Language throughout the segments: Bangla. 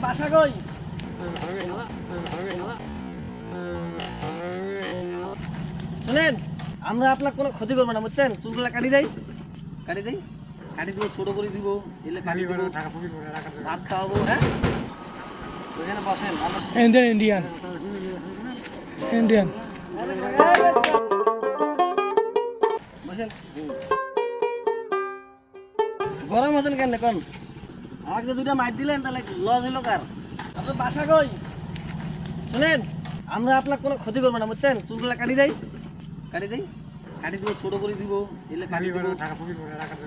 বাসা কই? শুনেন, আমরা আপনার কোনো ক্ষতি করবো না, বুঝছেন? চুলগুলা কাটি দেই, কাটি দিব, ছোট করে দিব, এলে কাটি দিব, ভাত খাওয়াবো। হ্যাঁ, ওখানে বসেন। ইন্ডিয়ান বসেন। গরম আছেন কেন এখন? আমাকে যে দুইটা মাইর দিলেন, তাহলে লস হইলো কার? আপনার বাসা কই? শুনেন, আমরা আপনার কোনো ক্ষতি করবো না, বুঝছেন? চুলগুলা কাটি দেই, কাটি দিব, ছোট করে দিব, এলে কাটি দিব,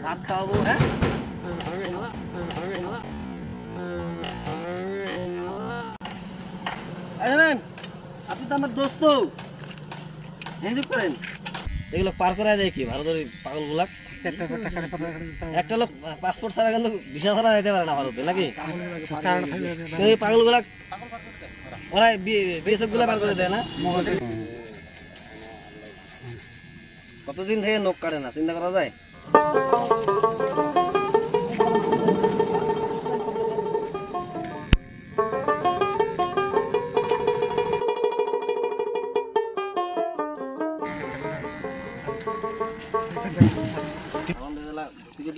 ভাত খাওয়াবো। হ্যাঁ, শুনেন, আপনি তো আমার দোস্ত, হেল্প করেন। এগুলো পার করা যায় কি ভারতের পাগল গুলা? একটা লোক পাসপোর্ট ছাড়া গেল, ভিসা ছাড়া যেতে পারে না ভারতে, নাকি? এই পাগল গুলা ওরা বিএসএফ গুলা পার করে দেয় না? কতদিন থেকে নখ কাটে না, চিন্তা করা যায়?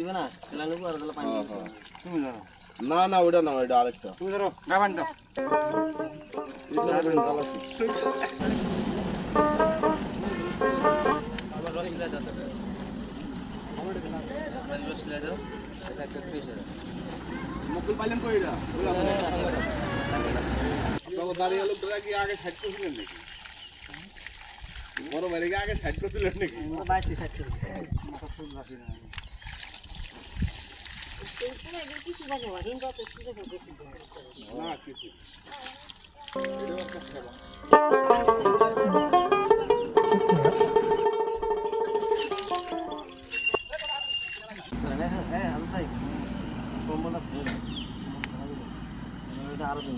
দিবে না, না না ওটা না, ওটা আরেকটা। তুমি ধরো গাবান দাও। মুকুল পাইলেন কই এটা? দাঁড়িয়ে লোকটা কি আগে সাইড করছিলেন নাকি? বড় বাইরে আগে সাইড করছিলেন নাকি? না কিছু আরো দিন